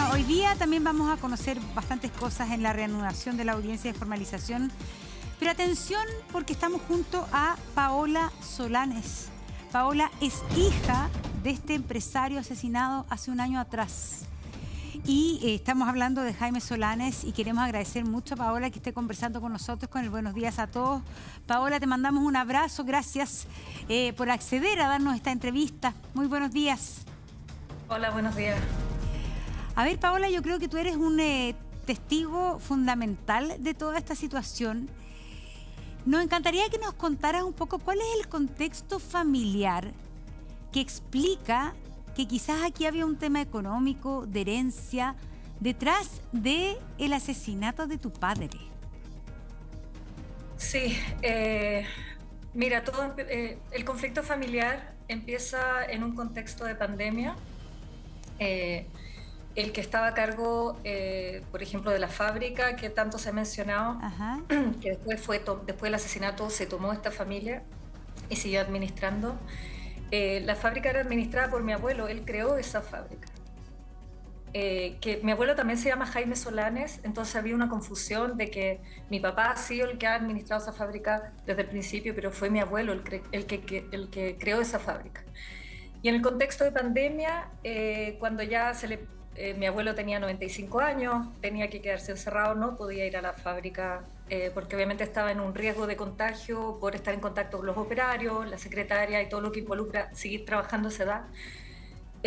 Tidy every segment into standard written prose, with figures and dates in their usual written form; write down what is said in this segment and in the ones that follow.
Bueno, hoy día también vamos a conocer bastantes cosas en la reanudación de la audiencia de formalización. Pero atención, porque estamos junto a Paola Solanes. Paola es hija de este empresario asesinado hace un año atrás. Y estamos hablando de Jaime Solanes y queremos agradecer mucho a Paola que esté conversando con nosotros, con el buenos días a todos. Paola, te mandamos un abrazo, gracias por acceder a darnos esta entrevista. Muy buenos días. Hola, buenos días. A ver, Paola, yo creo que tú eres un testigo fundamental de toda esta situación. Nos encantaría que nos contaras un poco cuál es el contexto familiar que explica que quizás aquí había un tema económico, de herencia, detrás del asesinato de tu padre. Sí, mira, el conflicto familiar empieza en un contexto de pandemia. El que estaba a cargo, por ejemplo, de la fábrica, que tanto se ha mencionado, Ajá. que después del asesinato se tomó esta familia y siguió administrando. La fábrica era administrada por mi abuelo, él creó esa fábrica. Que mi abuelo también se llama Jaime Solanes, entonces había una confusión de que mi papá ha sido el que ha administrado esa fábrica desde el principio, pero fue mi abuelo el que creó esa fábrica. Y en el contexto de pandemia, cuando ya mi abuelo tenía 95 años, tenía que quedarse encerrado, no podía ir a la fábrica porque obviamente estaba en un riesgo de contagio por estar en contacto con los operarios, la secretaria y todo lo que involucra seguir trabajando a esa edad.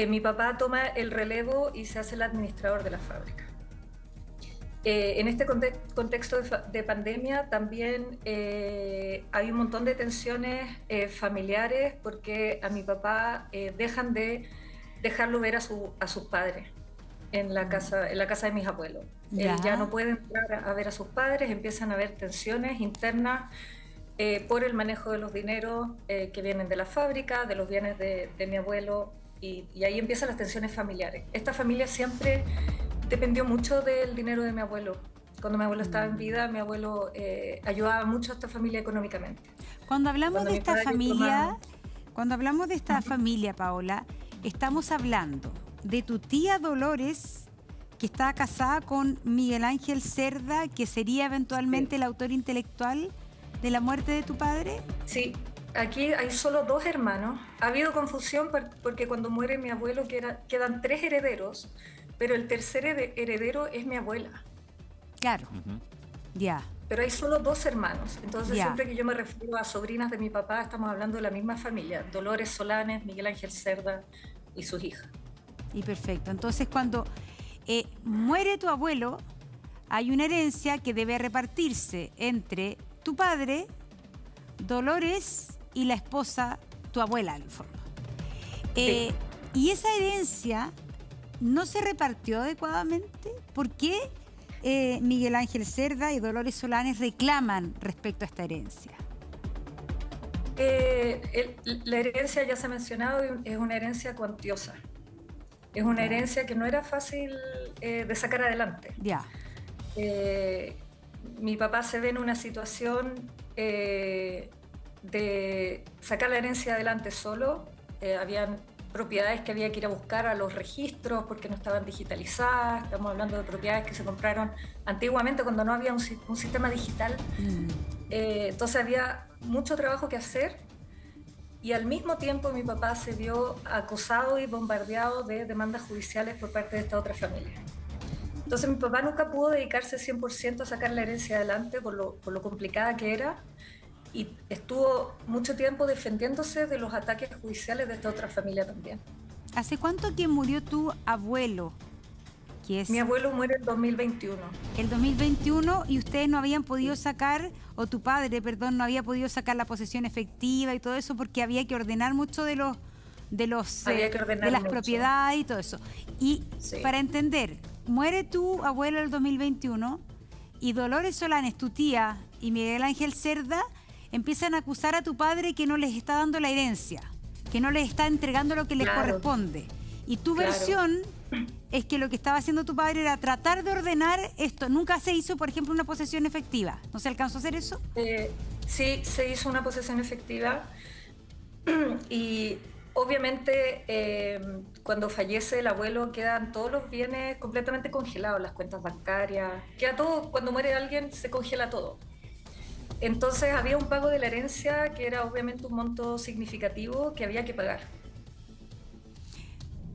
Mi papá toma el relevo y se hace el administrador de la fábrica. En este contexto de pandemia también hay un montón de tensiones familiares porque a mi papá dejan de dejarlo ver a sus padres en la casa de mis abuelos. Él ya no puede entrar a ver a sus padres, empiezan a haber tensiones internas por el manejo de los dineros que vienen de la fábrica, de los bienes de mi abuelo, y ahí empiezan las tensiones familiares. Esta familia siempre dependió mucho del dinero de mi abuelo. Cuando mi abuelo estaba en vida, mi abuelo ayudaba mucho a esta familia económicamente. Cuando hablamos de esta familia, Paola, estamos hablando de tu tía Dolores, que está casada con Miguel Ángel Cerda, que sería eventualmente el autor intelectual de la muerte de tu padre. Sí, aquí hay solo 2 hermanos. Ha habido confusión porque cuando muere mi abuelo quedan 3 herederos, pero el tercer heredero es mi abuela. Claro, ya. Pero hay solo 2 hermanos, entonces siempre que yo me refiero a sobrinas de mi papá, estamos hablando de la misma familia, Dolores Solanes, Miguel Ángel Cerda y sus hijas. Y perfecto, entonces cuando muere tu abuelo, hay una herencia que debe repartirse entre tu padre, Dolores y la esposa, tu abuela, en el fondo. Sí. Y esa herencia no se repartió adecuadamente. ¿Por qué Miguel Ángel Cerda y Dolores Solanes reclaman respecto a esta herencia? La herencia, ya se ha mencionado, es una herencia cuantiosa. Es una herencia que no era fácil de sacar adelante. Ya. Mi papá se ve en una situación de sacar la herencia adelante solo. Habían propiedades que había que ir a buscar a los registros porque no estaban digitalizadas. Estamos hablando de propiedades que se compraron antiguamente cuando no había un sistema digital. Entonces había mucho trabajo que hacer y al mismo tiempo mi papá se vio acosado y bombardeado de demandas judiciales por parte de esta otra familia. Entonces mi papá nunca pudo dedicarse 100% a sacar la herencia adelante por lo complicada que era, y estuvo mucho tiempo defendiéndose de los ataques judiciales de esta otra familia también. ¿Hace cuánto que murió tu abuelo? Mi abuelo muere en 2021. El 2021, y ustedes no habían podido sacar, o tu padre, perdón, no había podido sacar la posesión efectiva y todo eso porque había que ordenar mucho de las propiedades y todo eso. Y para entender, muere tu abuelo en el 2021 y Dolores Solanes, tu tía, y Miguel Ángel Cerda empiezan a acusar a tu padre que no les está dando la herencia, que no les está entregando lo que les corresponde. Y tu versión es que lo que estaba haciendo tu padre era tratar de ordenar esto. Nunca se hizo, por ejemplo, una posesión efectiva. ¿No se alcanzó a hacer eso? Sí, se hizo una posesión efectiva y Obviamente, cuando fallece el abuelo quedan todos los bienes completamente congelados, las cuentas bancarias, queda todo, cuando muere alguien se congela todo. Entonces había un pago de la herencia que era obviamente un monto significativo que había que pagar.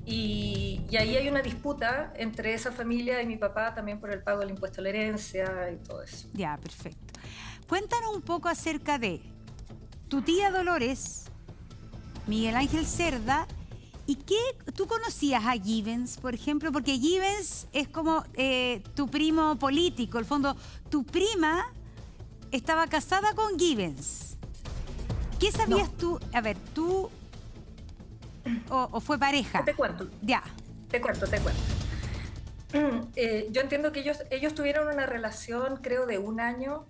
Y ahí hay una disputa entre esa familia y mi papá también por el pago del impuesto a la herencia y todo eso. Ya, perfecto. Cuéntanos un poco acerca de tu tía Dolores, Miguel Ángel Cerda, y qué tú conocías a Givens, por ejemplo, porque Givens es como tu primo político, en el fondo, tu prima estaba casada con Givens. ¿Qué sabías tú? A ver, tú... ¿O fue pareja? Te cuento. Ya. Te cuento. Yo entiendo que ellos tuvieron una relación, creo, de 1 año.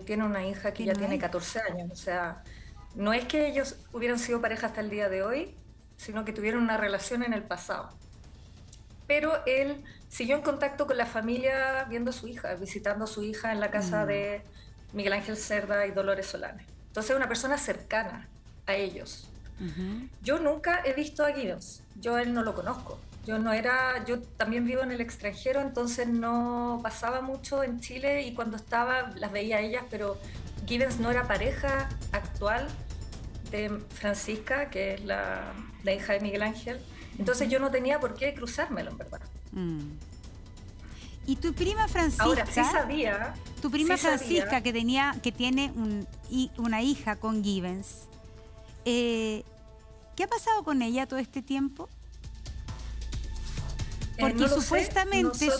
Tiene una hija que ya tiene 14 años. O sea, no es que ellos hubieran sido pareja hasta el día de hoy, sino que tuvieron una relación en el pasado. Pero él siguió en contacto con la familia viendo a su hija, visitando a su hija en la casa de Miguel Ángel Cerda y Dolores Solanes. Entonces, es una persona cercana a ellos. Yo nunca he visto a Givens, yo a él no lo conozco. Yo también vivo en el extranjero, entonces no pasaba mucho en Chile y cuando estaba las veía a ellas, pero Givens no era pareja actual de Francisca, que es la hija de Miguel Ángel. Entonces yo no tenía por qué cruzármelo, en verdad. ¿Y tu prima Francisca? Ahora sí sabía. Tu prima Francisca, que tiene una hija con Givens. ¿Qué ha pasado con ella todo este tiempo? Porque supuestamente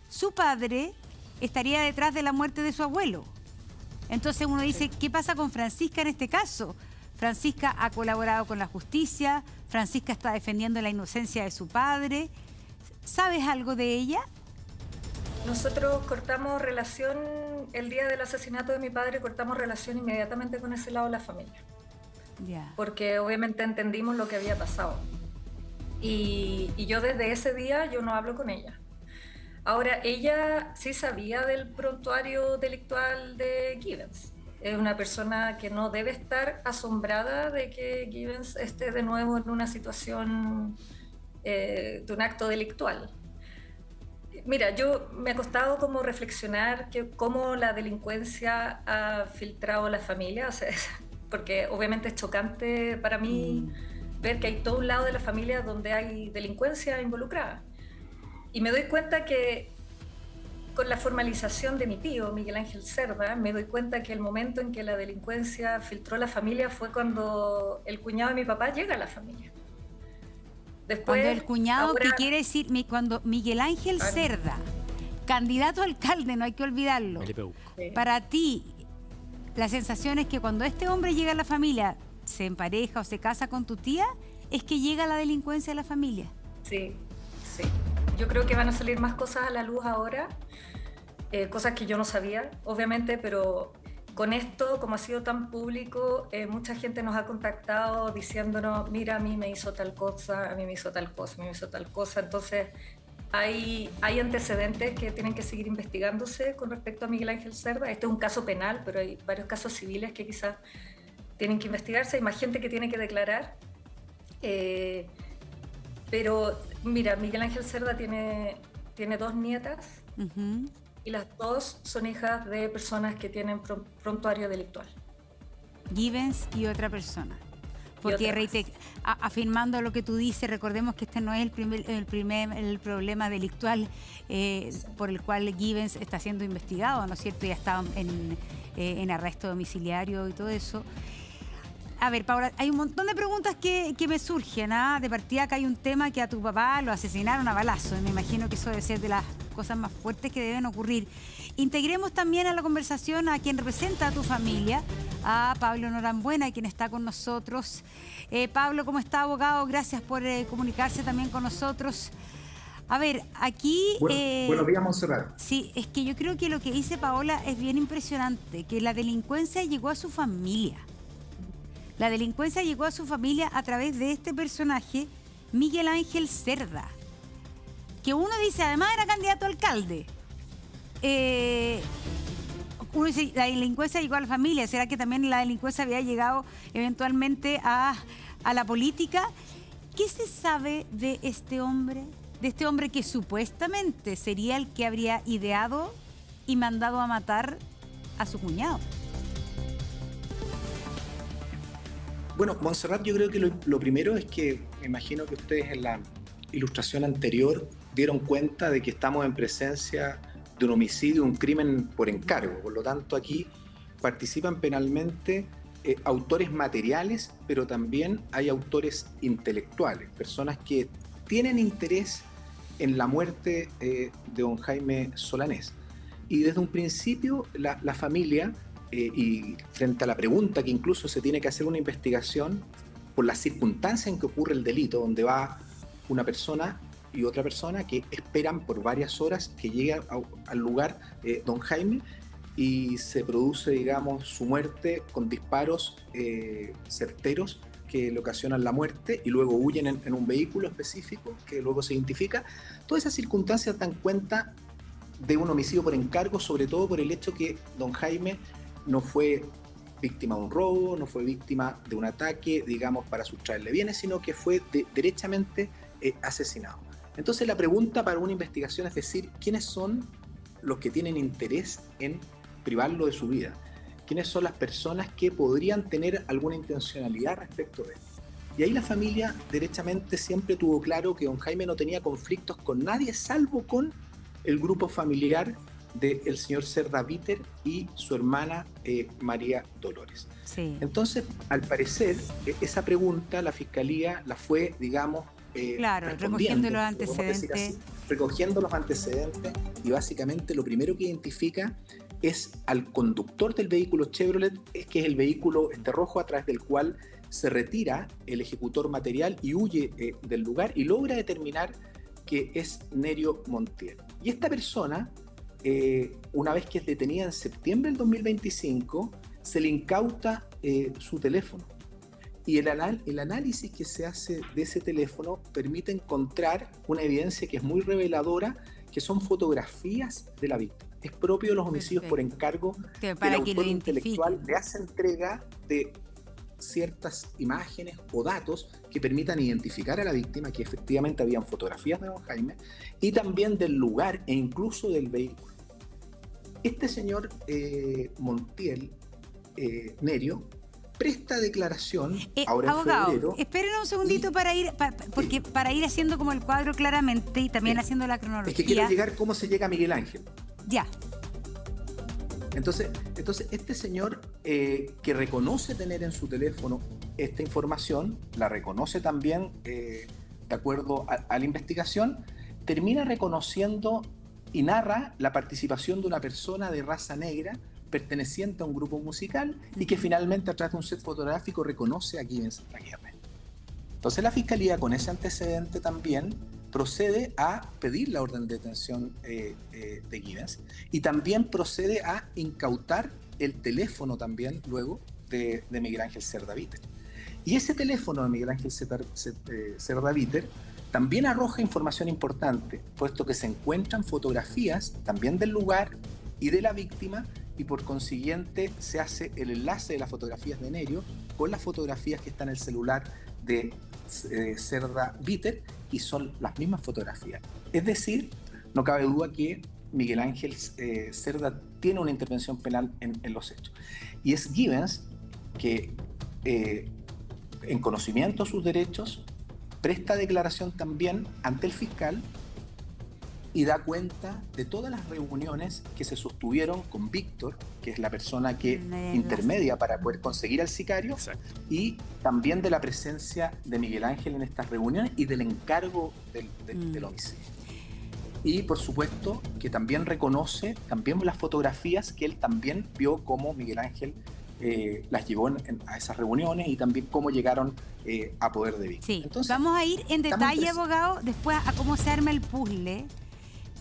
su padre estaría detrás de la muerte de su abuelo. Entonces uno dice, ¿qué pasa con Francisca en este caso? Francisca ha colaborado con la justicia, Francisca está defendiendo la inocencia de su padre. ¿Sabes algo de ella? Nosotros cortamos relación, el día del asesinato de mi padre, cortamos relación inmediatamente con ese lado de la familia. Porque obviamente entendimos lo que había pasado. Y yo desde ese día yo no hablo con ella. Ahora, ella sí sabía del prontuario delictual de Givens. Es una persona que no debe estar asombrada de que Givens esté de nuevo en una situación de un acto delictual. Mira, yo me ha costado como reflexionar cómo la delincuencia ha filtrado la familia, o sea, porque obviamente es chocante para mí ver que hay todo un lado de la familia donde hay delincuencia involucrada. Y me doy cuenta que con la formalización de mi tío, Miguel Ángel Cerda, me doy cuenta que el momento en que la delincuencia filtró la familia fue cuando el cuñado de mi papá llega a la familia. Después, cuando el cuñado, ahora, ¿qué quiere decir? Cuando Miguel Ángel Cerda, candidato a alcalde, no hay que olvidarlo. Sí. Para ti, la sensación es que cuando este hombre llega a la familia, se empareja o se casa con tu tía, es que llega la delincuencia a la familia. Sí. Yo creo que van a salir más cosas a la luz ahora, cosas que yo no sabía, obviamente, pero con esto, como ha sido tan público, mucha gente nos ha contactado diciéndonos, mira, a mí me hizo tal cosa, a mí me hizo tal cosa, a mí me hizo tal cosa. Entonces, hay antecedentes que tienen que seguir investigándose con respecto a Miguel Ángel Cerda. Este es un caso penal, pero hay varios casos civiles que quizás tienen que investigarse. Hay más gente que tiene que declarar. Pero, mira, Miguel Ángel Cerda tiene 2 nietas. Y las 2 son hijas de personas que tienen prontuario delictual. Givens y otra persona. Porque afirmando lo que tú dices, recordemos que este no es el problema delictual por el cual Givens está siendo investigado, ¿no es cierto? Ya está en arresto domiciliario y todo eso. A ver, Paula, hay un montón de preguntas que me surgen. De partida acá hay un tema que a tu papá lo asesinaron a balazo. Y me imagino que eso debe ser de las cosas más fuertes que deben ocurrir. Integremos también a la conversación a quien representa a tu familia, a Pablo Norambuena, quien está con nosotros. Pablo, ¿cómo está, abogado? Gracias por comunicarse también con nosotros. A ver, aquí... Buenos días, Montserrat. Sí, es que yo creo que lo que dice Paola es bien impresionante, que la delincuencia llegó a su familia. La delincuencia llegó a su familia a través de este personaje, Miguel Ángel Cerda, que uno dice, además era candidato a alcalde. Uno dice, la delincuencia llegó a la familia. ¿Será que también la delincuencia había llegado eventualmente a a la política. ¿Qué se sabe de este hombre? De este hombre que supuestamente sería el que habría ideado y mandado a matar a su cuñado. Bueno, Montserrat, yo creo que lo primero es que me imagino que ustedes en la ilustración anterior dieron cuenta de que estamos en presencia de un homicidio, un crimen por encargo. Por lo tanto, aquí participan penalmente autores materiales, pero también hay autores intelectuales, personas que tienen interés en la muerte de don Jaime Solanés. Y desde un principio la familia, y frente a la pregunta que incluso se tiene que hacer una investigación por las circunstancias en que ocurre el delito, donde va una persona y otra persona que esperan por varias horas que llegue al lugar don Jaime, y se produce, digamos, su muerte con disparos certeros que le ocasionan la muerte, y luego huyen en un vehículo específico que luego se identifica. Todas esas circunstancias dan cuenta de un homicidio por encargo, sobre todo por el hecho que don Jaime no fue víctima de un robo, no fue víctima de un ataque, digamos, para sustraerle bienes, sino que fue derechamente asesinado. Entonces la pregunta para una investigación es decir, ¿quiénes son los que tienen interés en privarlo de su vida? ¿Quiénes son las personas que podrían tener alguna intencionalidad respecto de él? Y ahí la familia derechamente siempre tuvo claro que don Jaime no tenía conflictos con nadie, salvo con el grupo familiar del señor Cerda Bitter y su hermana María Dolores. Sí. Entonces, al parecer, esa pregunta la Fiscalía la fue, digamos, claro, recogiendo los antecedentes. Recogiendo los antecedentes, y básicamente lo primero que identifica es al conductor del vehículo Chevrolet, que es el vehículo rojo a través del cual se retira el ejecutor material y huye del lugar, y logra determinar que es Nerio Montiel. Y esta persona, una vez que es detenida en septiembre del 2025, se le incauta su teléfono. Y el análisis que se hace de ese teléfono permite encontrar una evidencia que es muy reveladora, que son fotografías de la víctima. Es propio de los homicidios por encargo que el autor intelectual le hace entrega de ciertas imágenes o datos que permitan identificar a la víctima, que efectivamente habían fotografías de don Jaime, y también del lugar e incluso del vehículo. Este señor Montiel, Nerio, presta declaración ahora abogado, en febrero. Esperen un segundito para ir haciendo como el cuadro claramente y también haciendo la cronología. Es que quiero llegar cómo se llega a Miguel Ángel. Ya. Entonces este señor que reconoce tener en su teléfono esta información, la reconoce también de acuerdo a la investigación, termina reconociendo y narra la participación de una persona de raza negra perteneciente a un grupo musical, y que finalmente a través de un set fotográfico reconoce a Givens Aguirre. Entonces la Fiscalía, con ese antecedente también, procede a pedir la orden de detención de Givens, y también procede a incautar el teléfono también luego de Miguel Ángel Cerda Bitter. Y ese teléfono de Miguel Ángel Cerda Bitter también arroja información importante, puesto que se encuentran fotografías también del lugar y de la víctima, y por consiguiente se hace el enlace de las fotografías de Nerio con las fotografías que están en el celular de Cerda Bitter, y son las mismas fotografías. Es decir, no cabe duda que Miguel Ángel Cerda tiene una intervención penal en los hechos. Y es Givens que, en conocimiento de sus derechos, presta declaración también ante el fiscal y da cuenta de todas las reuniones que se sostuvieron con Víctor, que es la persona que intermedia para poder conseguir al sicario. Exacto. Y también de la presencia de Miguel Ángel en estas reuniones y del encargo del homicidio. Y por supuesto que también reconoce las fotografías que él también vio cómo Miguel Ángel las llevó a esas reuniones, y también cómo llegaron a poder de Víctor. Sí. Entonces, vamos a ir en detalle, abogado, después a cómo se arma el puzzle.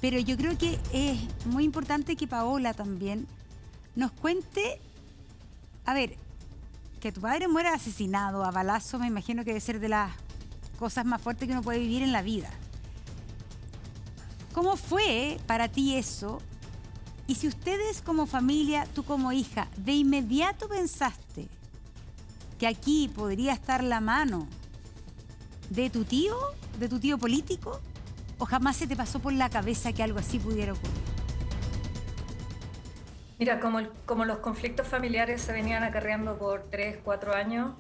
Pero yo creo que es muy importante que Paola también nos cuente, a ver, que tu padre muera asesinado a balazo, me imagino que debe ser de las cosas más fuertes que uno puede vivir en la vida. ¿Cómo fue para ti eso? Y si ustedes como familia, tú como hija, de inmediato pensaste, que aquí podría estar la mano de tu tío político? ¿O jamás se te pasó por la cabeza que algo así pudiera ocurrir? Mira, como los conflictos familiares se venían acarreando por 3, 4 años,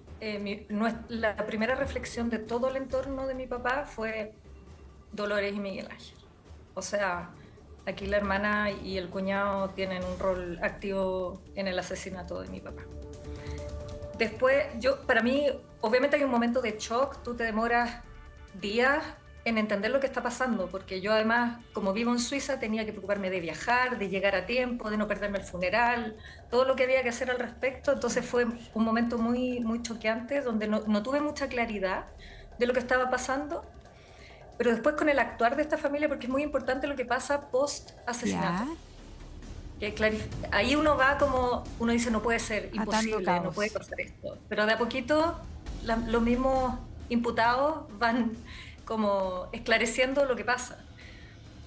la primera reflexión de todo el entorno de mi papá fue Dolores y Miguel Ángel. O sea, aquí la hermana y el cuñado tienen un rol activo en el asesinato de mi papá. Después, para mí, obviamente hay un momento de shock, tú te demoras días en entender lo que está pasando, porque yo además, como vivo en Suiza, tenía que preocuparme de viajar, de llegar a tiempo, de no perderme el funeral, todo lo que había que hacer al respecto. Entonces fue un momento muy, muy choqueante, donde no tuve mucha claridad de lo que estaba pasando, pero después con el actuar de esta familia, porque es muy importante lo que pasa post-asesinato. Ahí uno dice, no puede ser, imposible, no puede pasar esto. Pero de a poquito, los mismos imputados van como esclareciendo lo que pasa.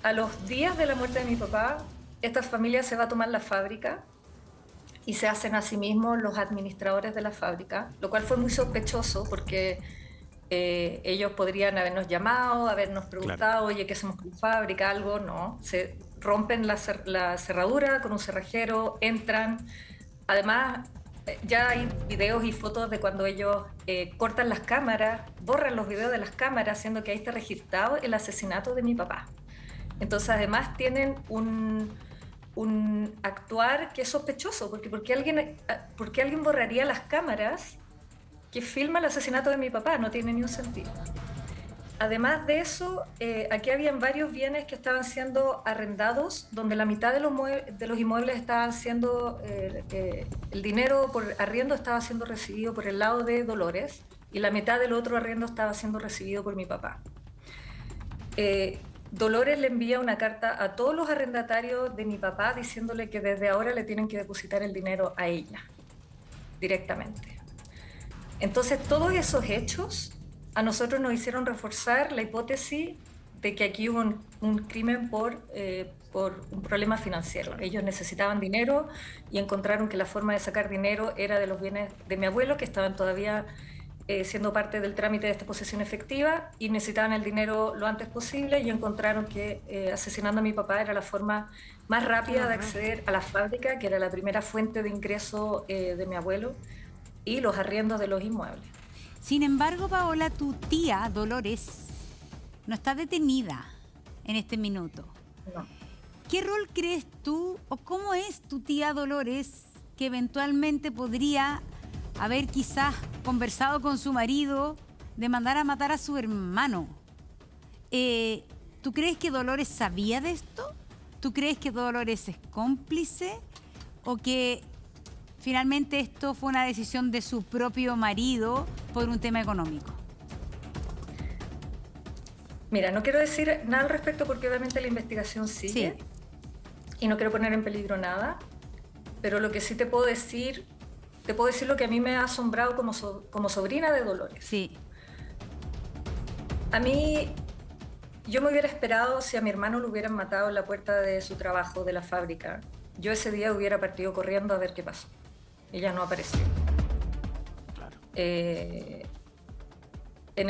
A los días de la muerte de mi papá, esta familia se va a tomar la fábrica y se hacen a sí mismos los administradores de la fábrica, lo cual fue muy sospechoso porque ellos podrían habernos llamado, habernos preguntado, oye, ¿qué hacemos con la fábrica? Algo, no. Se rompen la cerradura con un cerrajero, entran. Además, ya hay videos y fotos de cuando ellos cortan las cámaras, borran los videos de las cámaras, haciendo que ahí esté registrado el asesinato de mi papá. Entonces, además, tienen un actuar que es sospechoso, porque ¿por qué alguien borraría las cámaras que filma el asesinato de mi papá? No tiene ni un sentido. Además de eso, aquí habían varios bienes que estaban siendo arrendados, donde la mitad de los inmuebles estaban siendo, el dinero por arriendo estaba siendo recibido por el lado de Dolores y la mitad del otro arriendo estaba siendo recibido por mi papá. Dolores le envía una carta a todos los arrendatarios de mi papá diciéndole que desde ahora le tienen que depositar el dinero a ella, directamente. Entonces, todos esos hechos a nosotros nos hicieron reforzar la hipótesis de que aquí hubo un crimen por un problema financiero. Ellos necesitaban dinero y encontraron que la forma de sacar dinero era de los bienes de mi abuelo, que estaban todavía siendo parte del trámite de esta posesión efectiva, y necesitaban el dinero lo antes posible, y encontraron que asesinando a mi papá era la forma más rápida de acceder a la fábrica, que era la primera fuente de ingreso de mi abuelo, y los arriendos de los inmuebles. Sin embargo, Paola, tu tía Dolores no está detenida en este minuto. No. ¿Qué rol crees tú o cómo es tu tía Dolores que eventualmente podría haber quizás conversado con su marido de mandar a matar a su hermano? ¿Tú crees que Dolores sabía de esto? ¿Tú crees que Dolores es cómplice? ¿O que finalmente esto fue una decisión de su propio marido por un tema económico? Mira, no quiero decir nada al respecto porque obviamente la investigación sigue. Sí. Y no quiero poner en peligro nada, pero lo que sí te puedo decir lo que a mí me ha asombrado como sobrina de Dolores. Sí. A mí, yo me hubiera esperado si a mi hermano lo hubieran matado en la puerta de su trabajo, de la fábrica. Yo ese día hubiera partido corriendo a ver qué pasó. Ella no apareció. Claro. En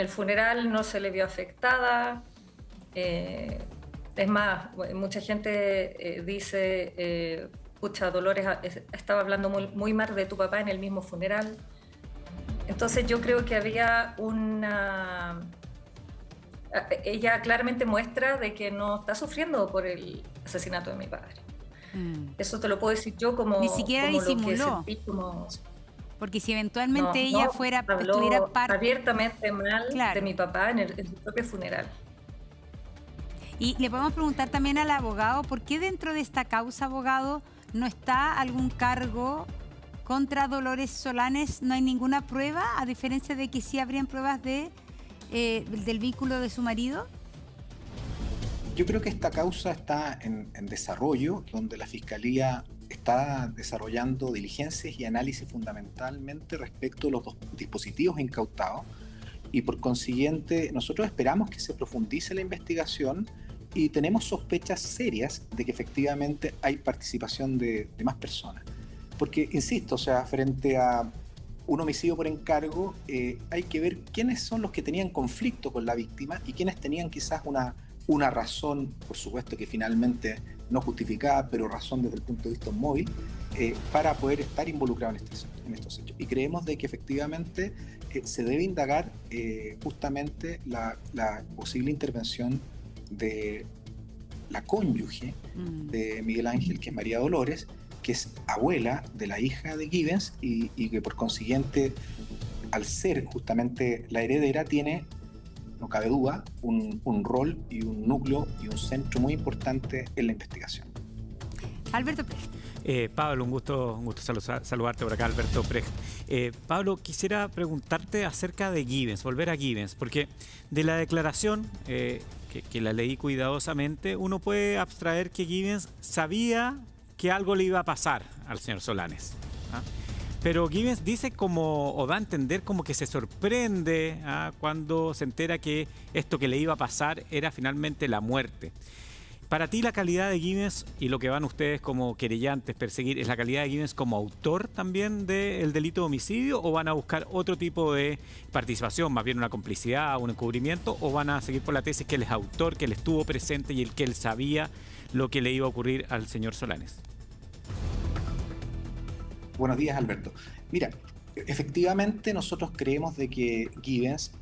el funeral no se le vio afectada. Es más, mucha gente dice, pucha, Dolores estaba hablando muy mal de tu papá en el mismo funeral. Entonces yo creo que había ella claramente muestra de que no está sufriendo por el asesinato de mi padre. Eso te lo puedo decir yo como... Ni siquiera como disimuló. Lo que sentí como... Porque si eventualmente ella estuviera parte... abiertamente mal, claro, de mi papá en su propio funeral. Y le podemos preguntar también al abogado, ¿por qué dentro de esta causa, abogado, no está algún cargo contra Dolores Solanes? ¿No hay ninguna prueba, a diferencia de que sí habrían pruebas del vínculo de su marido? Yo creo que esta causa está en desarrollo, donde la Fiscalía está desarrollando diligencias y análisis fundamentalmente respecto a los dispositivos incautados, y por consiguiente nosotros esperamos que se profundice la investigación y tenemos sospechas serias de que efectivamente hay participación de más personas. Porque, insisto, o sea, frente a un homicidio por encargo, hay que ver quiénes son los que tenían conflicto con la víctima y quiénes tenían quizás una razón, por supuesto que finalmente no justificada, pero razón desde el punto de vista móvil, para poder estar involucrado en estos hechos. Y creemos de que efectivamente se debe indagar justamente la posible intervención de la cónyuge de Miguel Ángel, que es María Dolores, que es abuela de la hija de Givens y que por consiguiente, al ser justamente la heredera, tiene, no cabe duda, un rol y un núcleo y un centro muy importante en la investigación. Alberto Precht. Pablo, un gusto saludarte por acá, Alberto Precht. Pablo, quisiera preguntarte acerca de Givens, volver a Givens, porque de la declaración, que la leí cuidadosamente, uno puede abstraer que Givens sabía que algo le iba a pasar al señor Solanes, ¿ah? Pero Givens dice o da a entender como que se sorprende cuando se entera que esto que le iba a pasar era finalmente la muerte. Para ti, la calidad de Givens y lo que van ustedes como querellantes perseguir, ¿es la calidad de Givens como autor también del delito de homicidio o van a buscar otro tipo de participación, más bien una complicidad, un encubrimiento, o van a seguir por la tesis que él es autor, que él estuvo presente y que él sabía lo que le iba a ocurrir al señor Solanes? Buenos días, Alberto. Mira, efectivamente nosotros creemos de que Givens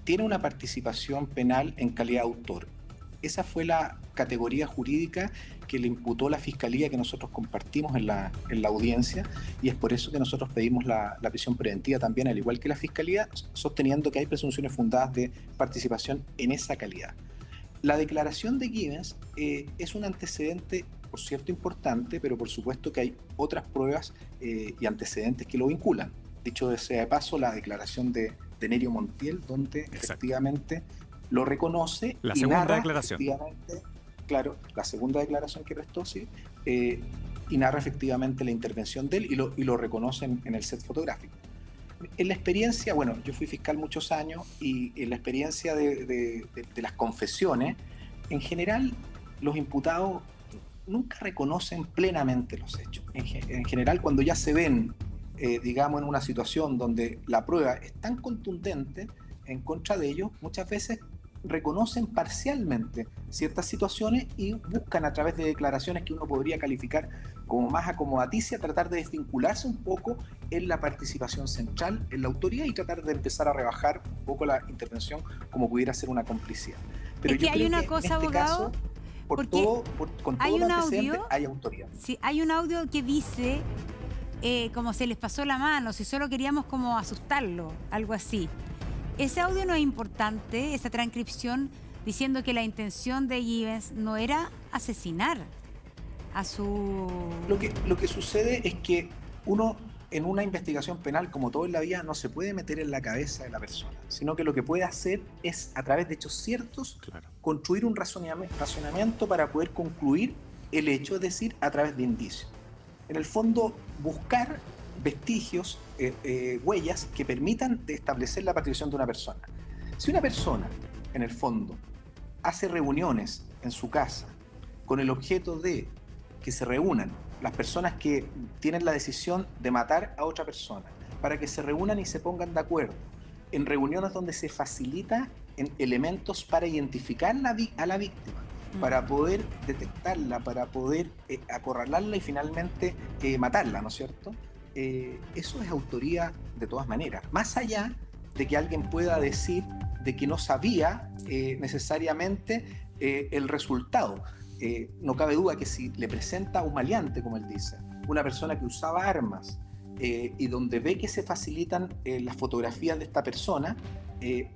tiene una participación penal en calidad de autor. Esa fue la categoría jurídica que le imputó la Fiscalía, que nosotros compartimos en la audiencia, y es por eso que nosotros pedimos la prisión preventiva también, al igual que la Fiscalía, sosteniendo que hay presunciones fundadas de participación en esa calidad. La declaración de Givens es un antecedente, por cierto, importante, pero por supuesto que hay otras pruebas y antecedentes que lo vinculan. Dicho sea de paso, la declaración de Nerio Montiel, donde efectivamente lo reconoce. La segunda declaración. Claro, la segunda declaración que prestó, sí, y narra efectivamente la intervención de él y lo reconoce en el set fotográfico. En la experiencia, bueno, yo fui fiscal muchos años y en la experiencia de las confesiones, en general los imputados nunca reconocen plenamente los hechos. En general, cuando ya se ven, digamos, en una situación donde la prueba es tan contundente en contra de ellos, muchas veces reconocen parcialmente ciertas situaciones y buscan a través de declaraciones que uno podría calificar como más acomodaticia, tratar de desvincularse un poco en la participación central, en la autoría, y tratar de empezar a rebajar un poco la intervención como pudiera ser una complicidad. Pero es que hay una cosa, abogado, con todo el antecedente hay autoría. Sí, hay un audio que dice como se les pasó la mano, si solo queríamos como asustarlo, algo así. Ese audio no es importante, esa transcripción diciendo que la intención de Givens no era asesinar a su... Lo que sucede es que uno en una investigación penal, como todo en la vida, no se puede meter en la cabeza de la persona, sino que lo que puede hacer es, a través de hechos ciertos, construir un razonamiento para poder concluir el hecho, es decir, a través de indicios. En el fondo, buscar vestigios, huellas que permitan establecer la participación de una persona. Si una persona, en el fondo, hace reuniones en su casa con el objeto de que se reúnan las personas que tienen la decisión de matar a otra persona, para que se reúnan y se pongan de acuerdo, en reuniones donde se facilita elementos para identificar a la víctima, para poder detectarla, para poder acorralarla y finalmente matarla, ¿no es cierto? Eso es autoría de todas maneras. Más allá de que alguien pueda decir de que no sabía necesariamente el resultado. No cabe duda que si le presenta a un maleante, como él dice, una persona que usaba armas y donde ve que se facilitan las fotografías de esta persona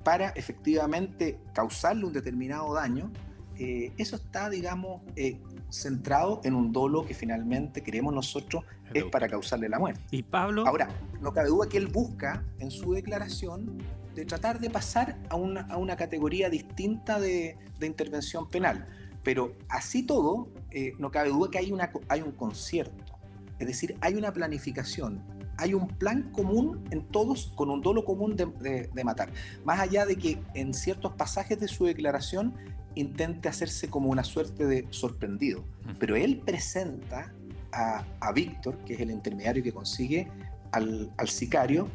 para efectivamente causarle un determinado daño, eso está, digamos, centrado en un dolo que finalmente creemos nosotros es para causarle la muerte. Y Pablo... Ahora, no cabe duda que él busca en su declaración de tratar de pasar a una categoría distinta de intervención penal. Pero así todo, no cabe duda que hay un concierto. Es decir, hay una planificación, hay un plan común en todos con un dolo común de matar. Más allá de que en ciertos pasajes de su declaración intente hacerse como una suerte de sorprendido. Pero él presenta a Víctor, que es el intermediario que consigue al sicario,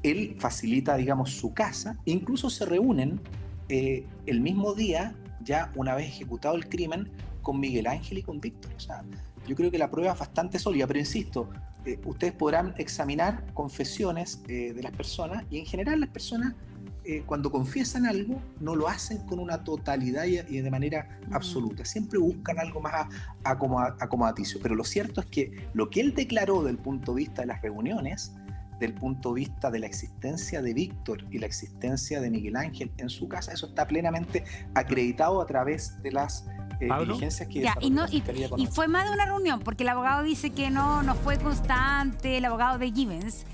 él facilita, digamos, su casa, incluso se reúnen el mismo día, ya una vez ejecutado el crimen, con Miguel Ángel y con Víctor. O sea, yo creo que la prueba es bastante sólida, pero insisto, ustedes podrán examinar confesiones de las personas, y en general las personas cuando confiesan algo no lo hacen con una totalidad y de manera absoluta, siempre buscan algo más acomodaticio, pero lo cierto es que lo que él declaró del punto de vista de las reuniones, del punto de vista de la existencia de Víctor y la existencia de Miguel Ángel en su casa, eso está plenamente acreditado a través de las diligencias que y fue más de una reunión, porque el abogado dice que no fue constante, el abogado de Givens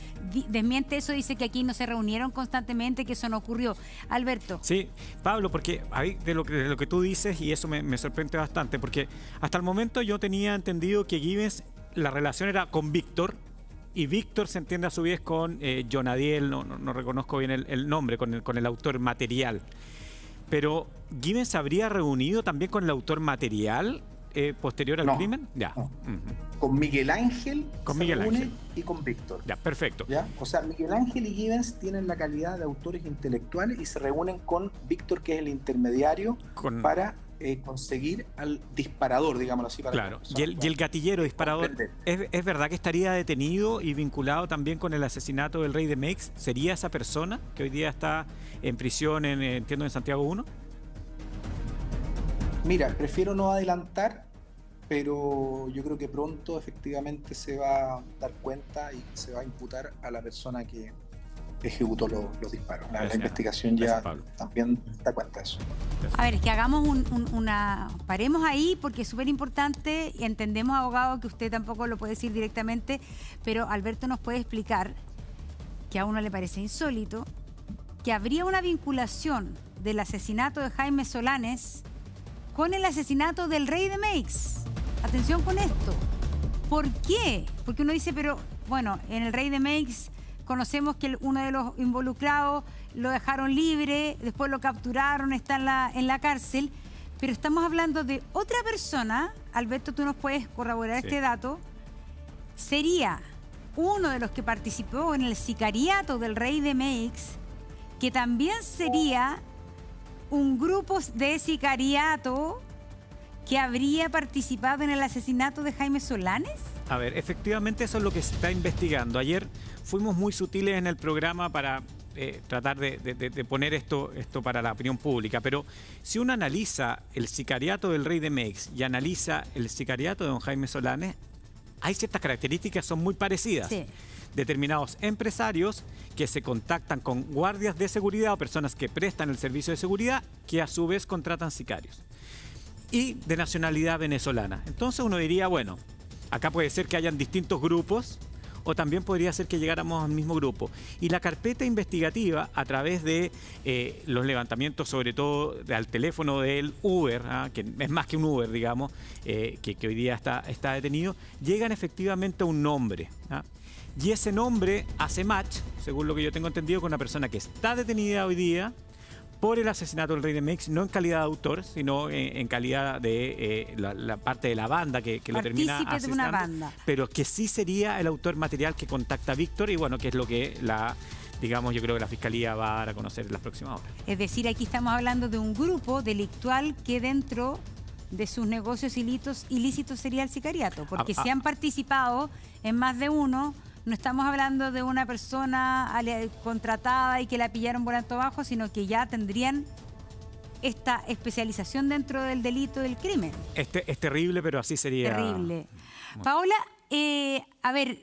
desmiente eso, dice que aquí no se reunieron constantemente, que eso no ocurrió. Alberto. Sí, Pablo, porque de lo que tú dices, y eso me sorprende bastante, porque hasta el momento yo tenía entendido que Givens, la relación era con Víctor, y Víctor se entiende a su vez con Jonadiel, no reconozco bien el nombre, con el autor material. Pero ¿Givens se habría reunido también con el autor material posterior al crimen? Ya. No. Con Miguel Ángel y con Víctor. Ya, perfecto. ¿Ya? O sea, Miguel Ángel y Givens tienen la calidad de autores intelectuales y se reúnen con Víctor, que es el intermediario, para conseguir al disparador, digámoslo así. Claro, y el gatillero disparador, ¿es verdad que estaría detenido y vinculado también con el asesinato del rey de Meix? ¿Sería esa persona que hoy día está en prisión, entiendo, en Santiago 1? Mira, prefiero no adelantar, pero yo creo que pronto efectivamente se va a dar cuenta y se va a imputar a la persona que ejecutó los disparos. La investigación ya también da cuenta de eso. A ver, es que hagamos paremos ahí, porque es súper importante, y entendemos, abogado, que usted tampoco lo puede decir directamente, pero Alberto nos puede explicar, que a uno le parece insólito, que habría una vinculación del asesinato de Jaime Solanes con el asesinato del rey de Meix. Atención con esto. ¿Por qué? Porque uno dice, pero bueno, en el rey de Meix conocemos que uno de los involucrados lo dejaron libre, después lo capturaron, está en la cárcel, pero estamos hablando de otra persona. Alberto, tú nos puedes corroborar este dato. Sería uno de los que participó en el sicariato del rey de Meix, que también sería un grupo de sicariato que habría participado en el asesinato de Jaime Solanes. A ver, efectivamente eso es lo que se está investigando. Ayer fuimos muy sutiles en el programa para tratar de poner esto para la opinión pública, pero si uno analiza el sicariato del rey de Meix y analiza el sicariato de don Jaime Solanes, hay ciertas características que son muy parecidas. Sí. Determinados empresarios que se contactan con guardias de seguridad o personas que prestan el servicio de seguridad, que a su vez contratan sicarios, y de nacionalidad venezolana. Entonces uno diría, bueno, acá puede ser que hayan distintos grupos, o también podría ser que llegáramos al mismo grupo. Y la carpeta investigativa, a través de los levantamientos, sobre todo al teléfono del Uber, que es más que un Uber, digamos, que hoy día está detenido, llegan efectivamente a un nombre. Y ese nombre hace match, según lo que yo tengo entendido, con una persona que está detenida hoy día por el asesinato del rey de Meix, no en calidad de autor, sino en calidad de la parte de la banda que lo termina asesinando, de una banda, pero que sí sería el autor material que contacta a Víctor, y bueno, que es lo que digamos, yo creo que la Fiscalía va a dar a conocer en las próximas horas. Es decir, aquí estamos hablando de un grupo delictual que dentro de sus negocios ilícitos sería el sicariato, porque si han participado en más de uno, no estamos hablando de una persona contratada y que la pillaron volando abajo, sino que ya tendrían esta especialización dentro del delito del crimen. Es terrible, pero así sería. Terrible. Paola, a ver,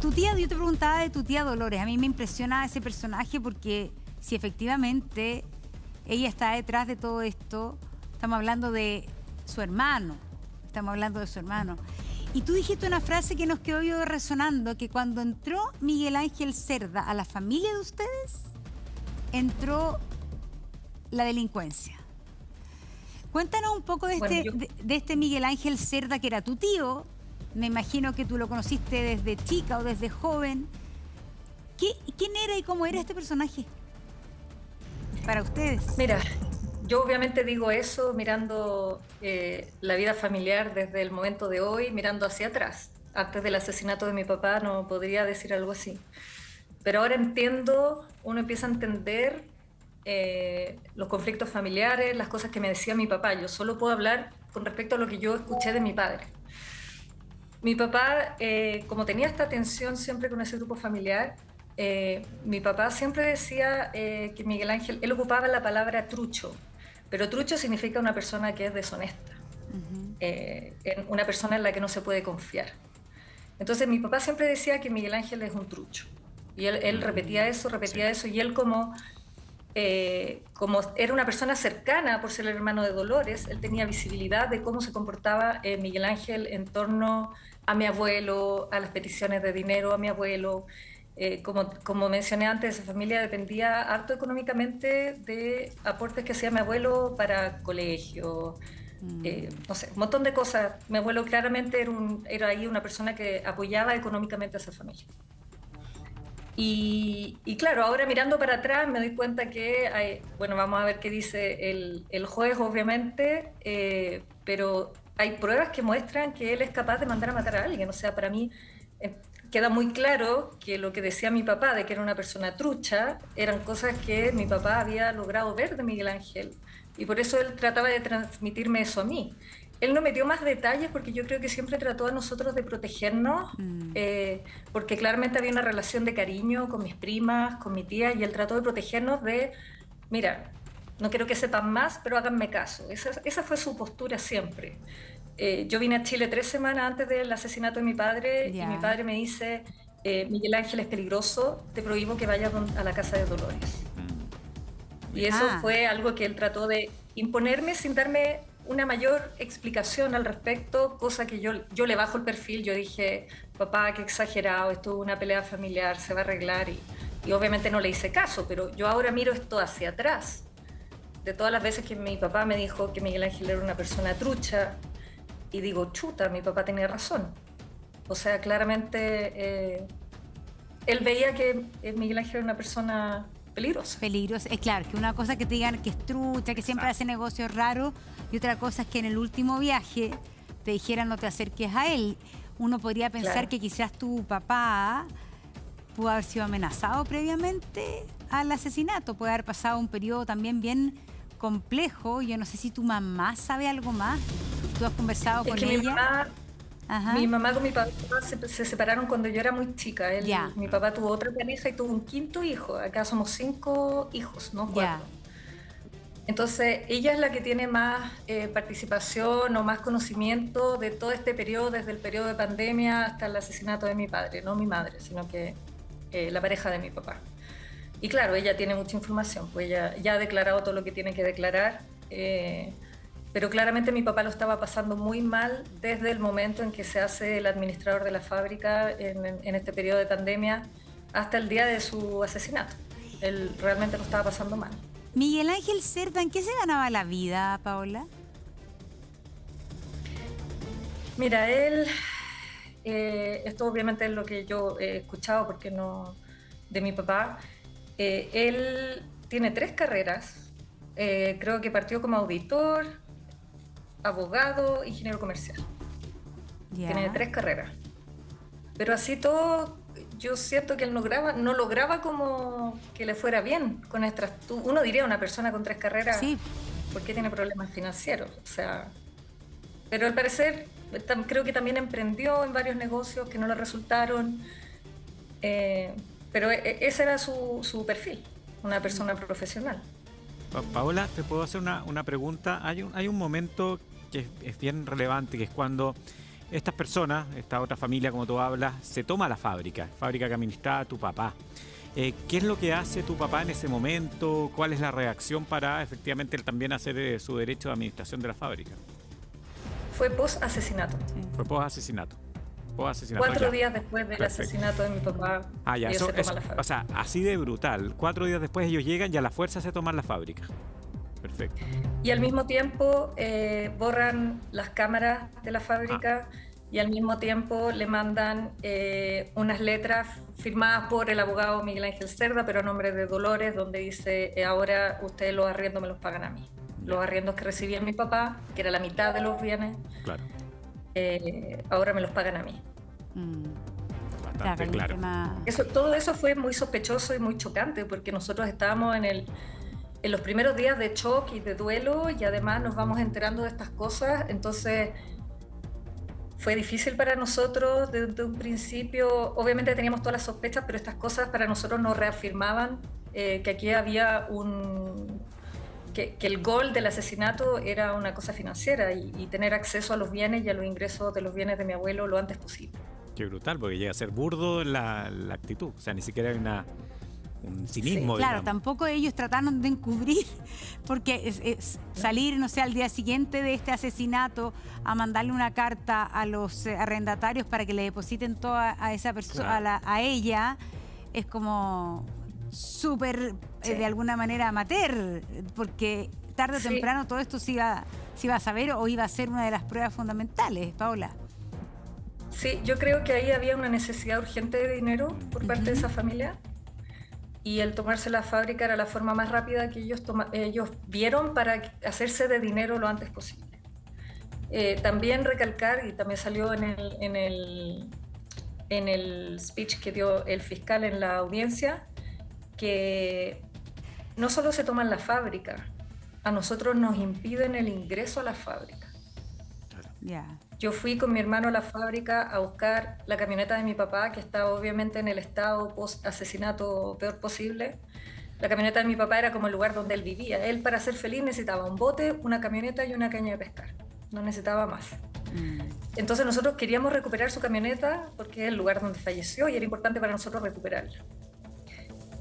tu tía, yo te preguntaba de tu tía Dolores. A mí me impresiona ese personaje, porque si efectivamente ella está detrás de todo esto, estamos hablando de su hermano. Y tú dijiste una frase que nos quedó resonando, que cuando entró Miguel Ángel Cerda a la familia de ustedes, entró la delincuencia. Cuéntanos un poco de este Miguel Ángel Cerda, que era tu tío. Me imagino que tú lo conociste desde chica o desde joven. ¿Quién era y cómo era este personaje para ustedes? Mira, yo obviamente digo eso mirando la vida familiar desde el momento de hoy, mirando hacia atrás. Antes del asesinato de mi papá no podría decir algo así. Pero ahora entiendo, uno empieza a entender los conflictos familiares, las cosas que me decía mi papá. Yo solo puedo hablar con respecto a lo que yo escuché de mi padre. Mi papá, como tenía esta tensión siempre con ese grupo familiar, mi papá siempre decía que Miguel Ángel, él ocupaba la palabra trucho, pero trucho significa una persona que es deshonesta, una persona en la que no se puede confiar. Entonces mi papá siempre decía que Miguel Ángel es un trucho. Y él repetía eso, y él como era una persona cercana por ser el hermano de Dolores, él tenía visibilidad de cómo se comportaba Miguel Ángel en torno a mi abuelo, a las peticiones de dinero a mi abuelo. Como mencioné antes, esa familia dependía harto económicamente de aportes que hacía mi abuelo para colegio, no sé, un montón de cosas. Mi abuelo claramente era ahí una persona que apoyaba económicamente a esa familia. Y claro, ahora mirando para atrás me doy cuenta que bueno, vamos a ver qué dice el juez, obviamente, pero hay pruebas que muestran que él es capaz de mandar a matar a alguien. O sea, para mí queda muy claro que lo que decía mi papá de que era una persona trucha eran cosas que mi papá había logrado ver de Miguel Ángel, y por eso él trataba de transmitirme eso a mí. Él no me dio más detalles porque yo creo que siempre trató a nosotros de protegernos, porque claramente había una relación de cariño con mis primas, con mi tía, y él trató de protegernos de, mira, no quiero que sepan más, pero háganme caso. Esa fue su postura siempre. Yo vine a Chile 3 semanas antes del asesinato de mi padre, y mi padre me dice, Miguel Ángel es peligroso, te prohíbo que vayas a la casa de Dolores. Y eso fue algo que él trató de imponerme sin darme una mayor explicación al respecto, cosa que yo le bajo el perfil. Yo dije, papá, qué exagerado, esto es una pelea familiar, se va a arreglar, y obviamente no le hice caso, pero yo ahora miro esto hacia atrás, de todas las veces que mi papá me dijo que Miguel Ángel era una persona trucha, y digo, chuta, mi papá tenía razón. O sea, claramente él veía que Miguel Ángel era una persona peligrosa. Peligrosa. Es claro, que una cosa que te digan que es trucha, que siempre hace negocios raros, y otra cosa es que en el último viaje te dijeran no te acerques a él. Uno podría pensar que quizás tu papá pudo haber sido amenazado previamente al asesinato, puede haber pasado un periodo también bien complejo. Yo no sé si tu mamá sabe algo más. ¿Tú has conversado con ella? Mi mamá con mi papá se separaron cuando yo era muy chica. Mi papá tuvo otra pareja y tuvo un 5.º hijo. Acá somos 5 hijos, no 4. Entonces, ella es la que tiene más participación o más conocimiento de todo este periodo, desde el periodo de pandemia hasta el asesinato de mi padre. No mi madre, sino que la pareja de mi papá. Y claro, ella tiene mucha información, pues ella ya ha declarado todo lo que tiene que declarar. Pero claramente mi papá lo estaba pasando muy mal desde el momento en que se hace el administrador de la fábrica en este periodo de pandemia hasta el día de su asesinato. Él realmente lo estaba pasando mal. Miguel Ángel Cerda, ¿en qué se ganaba la vida, Paola? Mira, él, esto obviamente es lo que yo he escuchado porque no de mi papá, él tiene 3 carreras, creo que partió como auditor, abogado, ingeniero comercial. Tiene 3 carreras. Pero así todo, yo siento que él no lograba como que le fuera bien con estas. Uno diría una persona con 3 carreras, ¿por qué tiene problemas financieros? O sea, pero al parecer creo que también emprendió en varios negocios que no le resultaron. Pero ese era su perfil, una persona profesional. Paola, te puedo hacer una pregunta. Hay un momento que es bien relevante, que es cuando estas personas, esta otra familia, como tú hablas, se toma la fábrica que administraba tu papá. ¿Qué es lo que hace tu papá en ese momento? ¿Cuál es la reacción para efectivamente él también hacer su derecho de administración de la fábrica? Fue post-asesinato. Fue post-asesinato. 4 días después del asesinato de mi papá, ellos se toman la fábrica. O sea, así de brutal. 4 días después ellos llegan y a la fuerza se toman la fábrica. Perfecto. Y al mismo tiempo borran las cámaras de la fábrica y al mismo tiempo le mandan unas letras firmadas por el abogado Miguel Ángel Cerda, pero a nombre de Dolores, donde dice, ahora ustedes los arriendos me los pagan a mí. Los arriendos que recibía mi papá, que era la mitad de los bienes, ahora me los pagan a mí. Bastante claro. Todo eso fue muy sospechoso y muy chocante, porque nosotros estábamos en los primeros días de shock y de duelo, y además nos vamos enterando de estas cosas. Entonces fue difícil para nosotros desde un principio. Obviamente teníamos todas las sospechas, pero estas cosas para nosotros nos reafirmaban que aquí había que el gol del asesinato era una cosa financiera, y tener acceso a los bienes y a los ingresos de los bienes de mi abuelo lo antes posible. Qué brutal, porque llega a ser burdo la actitud. O sea, ni siquiera hay un cinismo. Sí, claro, digamos. Tampoco ellos trataron de encubrir, porque es salir, no sé, al día siguiente de este asesinato a mandarle una carta a los arrendatarios para que le depositen todo a esa persona, claro, a ella, es como súper, de alguna manera, amateur, porque tarde o temprano todo esto se iba a saber, o iba a ser una de las pruebas fundamentales, Paola. Sí, yo creo que ahí había una necesidad urgente de dinero por parte de esa familia, y el tomarse la fábrica era la forma más rápida que ellos vieron para hacerse de dinero lo antes posible. También recalcar, y también salió en el speech que dio el fiscal en la audiencia, que no solo se toman la fábrica, a nosotros nos impiden el ingreso a la fábrica. Yo fui con mi hermano a la fábrica a buscar la camioneta de mi papá, que estaba obviamente en el estado post-asesinato peor posible. La camioneta de mi papá era como el lugar donde él vivía. Él, para ser feliz, necesitaba un bote, una camioneta y una caña de pescar. No necesitaba más. Entonces nosotros queríamos recuperar su camioneta porque es el lugar donde falleció y era importante para nosotros recuperarla.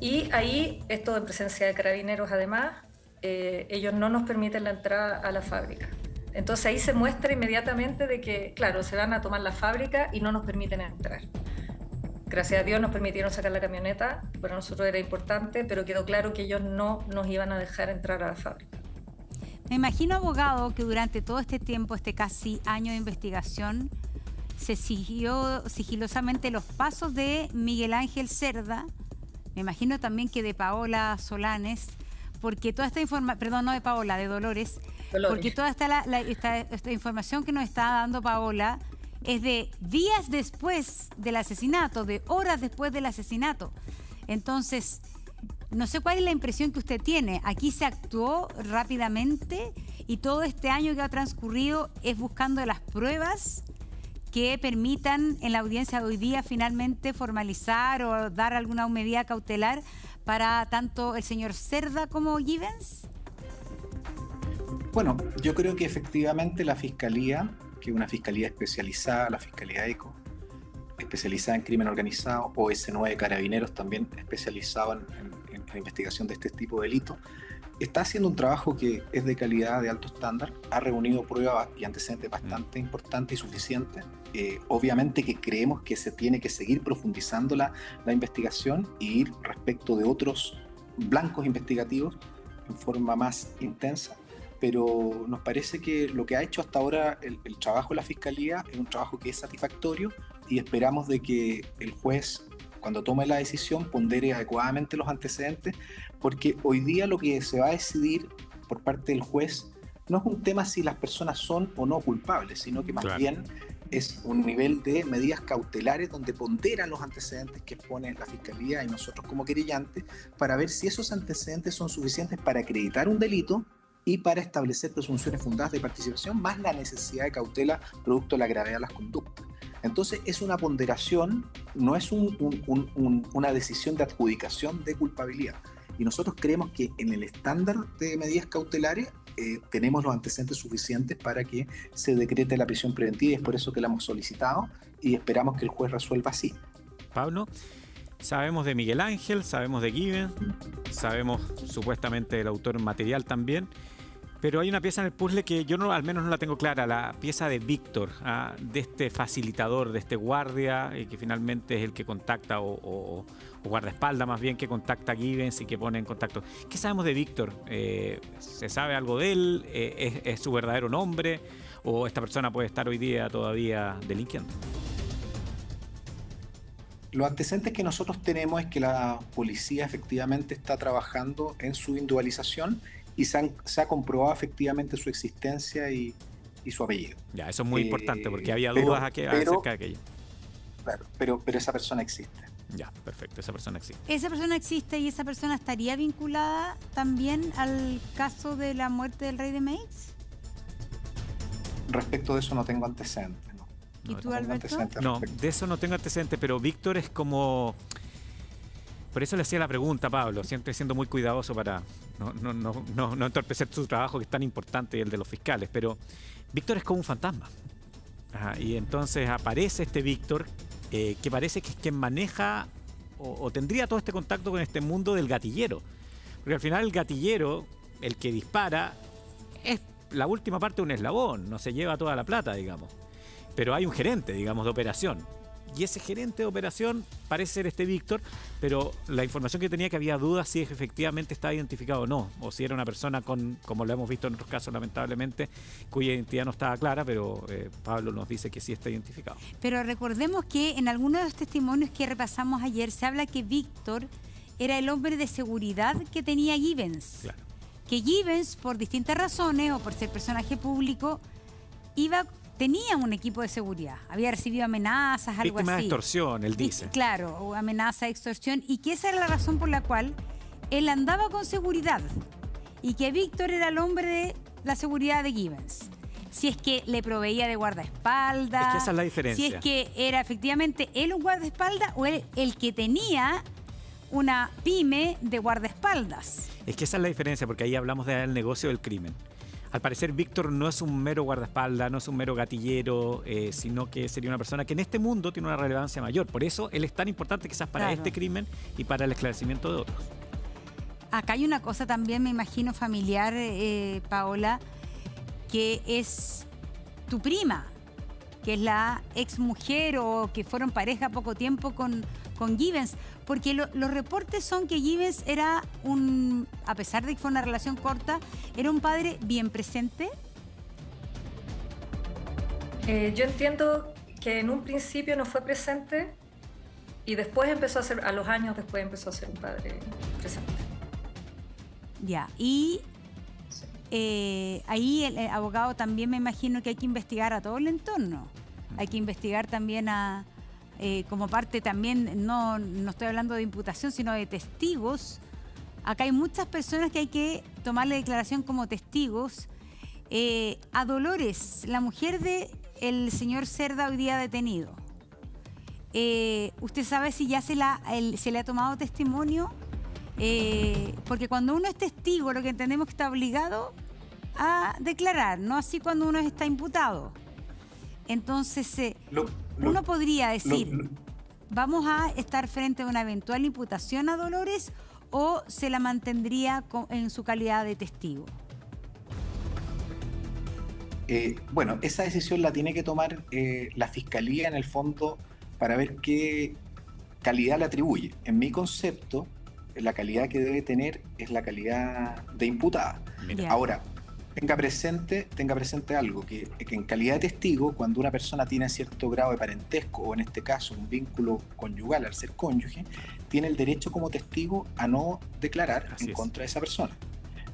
Y ahí, esto en presencia de carabineros además, ellos no nos permiten la entrada a la fábrica. Entonces ahí se muestra inmediatamente de que, claro, se van a tomar la fábrica y no nos permiten entrar. Gracias a Dios nos permitieron sacar la camioneta, que para nosotros era importante, pero quedó claro que ellos no nos iban a dejar entrar a la fábrica. Me imagino, abogado, que durante todo este tiempo, este casi año de investigación, se siguió sigilosamente los pasos de Miguel Ángel Cerda, me imagino también que de Paola Solanes, porque toda esta información, perdón, no de Paola, de Dolores, porque toda esta información que nos está dando Paola es de días después del asesinato, de horas después del asesinato. Entonces, no sé cuál es la impresión que usted tiene. Aquí se actuó rápidamente y todo este año que ha transcurrido es buscando las pruebas que permitan en la audiencia de hoy día finalmente formalizar o dar alguna medida cautelar para tanto el señor Cerda como Givens. Bueno, yo creo que efectivamente la Fiscalía, que es una fiscalía especializada, la Fiscalía ECO, especializada en crimen organizado, o S9 Carabineros también especializado en la investigación de este tipo de delitos, está haciendo un trabajo que es de calidad, de alto estándar, ha reunido pruebas y antecedentes bastante importantes y suficientes. Obviamente que creemos que se tiene que seguir profundizando la investigación e ir respecto de otros blancos investigativos en forma más intensa. Pero nos parece que lo que ha hecho hasta ahora el trabajo de la Fiscalía es un trabajo que es satisfactorio y esperamos de que el juez, cuando tome la decisión, pondere adecuadamente los antecedentes, porque hoy día lo que se va a decidir por parte del juez no es un tema si las personas son o no culpables, sino que más bien es un nivel de medidas cautelares donde ponderan los antecedentes que expone la Fiscalía y nosotros como querellantes para ver si esos antecedentes son suficientes para acreditar un delito y para establecer presunciones fundadas de participación, más la necesidad de cautela producto de la gravedad de las conductas. Entonces es una ponderación, no es una decisión de adjudicación de culpabilidad. Y nosotros creemos que en el estándar de medidas cautelares tenemos los antecedentes suficientes para que se decrete la prisión preventiva, y es por eso que la hemos solicitado y esperamos que el juez resuelva así. Pablo, sabemos de Miguel Ángel, sabemos de Givens, sabemos supuestamente del autor material también, pero hay una pieza en el puzzle que yo al menos no la tengo clara, la pieza de Víctor, de este facilitador, de este guardia, que finalmente es el que contacta, o guardaespaldas más bien, que contacta a Givens y que pone en contacto. ¿Qué sabemos de Víctor? ¿Se sabe algo de él? ¿Es su verdadero nombre? ¿O esta persona puede estar hoy día todavía delinquiendo? Los antecedentes que nosotros tenemos es que la policía efectivamente está trabajando en su individualización y se ha comprobado efectivamente su existencia y su apellido. Ya, eso es muy importante porque había dudas acerca de aquello. Claro, pero esa persona existe. Ya, perfecto, esa persona existe. Esa persona existe y esa persona estaría vinculada también al caso de la muerte del rey de Meix. Respecto de eso no tengo antecedentes. ¿No? ¿Y tú, Alberto? No, de eso no tengo antecedentes, pero Víctor es como... Por eso le hacía la pregunta a Pablo, siempre siendo muy cuidadoso para no entorpecer su trabajo, que es tan importante, y el de los fiscales, pero Víctor es como un fantasma. Ajá, y entonces aparece este Víctor, que parece que es quien maneja o tendría todo este contacto con este mundo del gatillero. Porque al final el gatillero, el que dispara, es la última parte de un eslabón, no se lleva toda la plata, digamos. Pero hay un gerente, digamos, de operación. Y ese gerente de operación parece ser este Víctor, pero la información que tenía, que había dudas si efectivamente estaba identificado o no, o si era una persona como lo hemos visto en otros casos lamentablemente, cuya identidad no estaba clara, pero Pablo nos dice que sí está identificado. Pero recordemos que en algunos de los testimonios que repasamos ayer se habla que Víctor era el hombre de seguridad que tenía Givens. Claro. Que Givens, por distintas razones o por ser personaje público, tenía un equipo de seguridad, había recibido amenazas, algo Víctima así. de extorsión, él dice. Claro, o amenaza, extorsión, y que esa era la razón por la cual él andaba con seguridad y que Víctor era el hombre de la seguridad de Givens. Si es que le proveía de guardaespaldas, es que esa es la diferencia. Si es que era efectivamente él un guardaespaldas o él el que tenía una pyme de guardaespaldas. Es que esa es la diferencia, porque ahí hablamos del negocio del crimen. Al parecer, Víctor no es un mero guardaespaldas, no es un mero gatillero, sino que sería una persona que en este mundo tiene una relevancia mayor. Por eso él es tan importante quizás para este crimen y para el esclarecimiento de otros. Acá hay una cosa también, me imagino, familiar, Paola, que es tu prima, que es la ex mujer o que fueron pareja poco tiempo con Givens, porque los reportes son que Givens era a pesar de que fue una relación corta, era un padre bien presente. Yo entiendo que en un principio no fue presente y después a los años después empezó a ser un padre presente. Ya, y ahí el abogado también me imagino que hay que investigar a todo el entorno. Hay que investigar también como parte también, no estoy hablando de imputación, sino de testigos. Acá hay muchas personas que hay que tomarle declaración como testigos. A Dolores, la mujer del señor Cerda hoy día detenido. ¿Usted sabe si ya se le ha tomado testimonio? Porque cuando uno es testigo, lo que entendemos es que está obligado a declarar, no así cuando uno está imputado. Entonces, uno podría decir, ¿vamos a estar frente a una eventual imputación a Dolores o se la mantendría en su calidad de testigo? Bueno, esa decisión la tiene que tomar la Fiscalía en el fondo para ver qué calidad le atribuye. En mi concepto, la calidad que debe tener es la calidad de imputada. Ahora, tenga presente algo, que en calidad de testigo, cuando una persona tiene cierto grado de parentesco, o en este caso un vínculo conyugal al ser cónyuge, tiene el derecho como testigo a no declarar en contra de esa persona.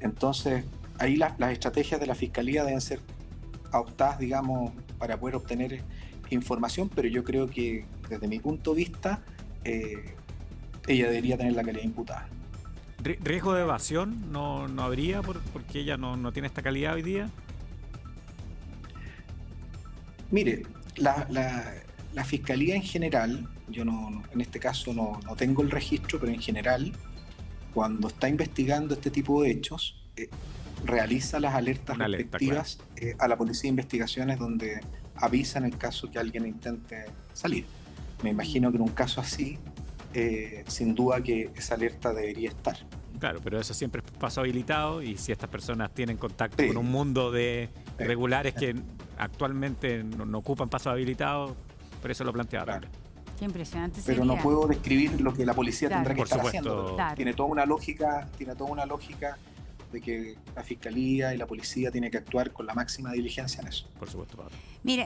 Entonces, ahí las estrategias de la Fiscalía deben ser adoptadas, digamos, para poder obtener información, pero yo creo que desde mi punto de vista, ella debería tener la calidad imputada. ¿Riesgo de evasión no habría porque ella no tiene esta calidad hoy día? Mire, la Fiscalía en general, yo en este caso no tengo el registro, pero en general, cuando está investigando este tipo de hechos, realiza las alertas respectivas a la Policía de Investigaciones, donde avisa en el caso que alguien intente salir. Me imagino que en un caso así, sin duda que esa alerta debería estar. Claro, pero eso siempre es paso habilitado, y si estas personas tienen contacto con un mundo de regulares que actualmente no ocupan paso habilitado, por eso lo planteaba. Claro. Qué impresionante. Pero no puedo describir lo que la policía tendrá que estar haciendo. Claro. Tiene toda una lógica de que la Fiscalía y la Policía tienen que actuar con la máxima diligencia en eso. Por supuesto, Pablo. Mira,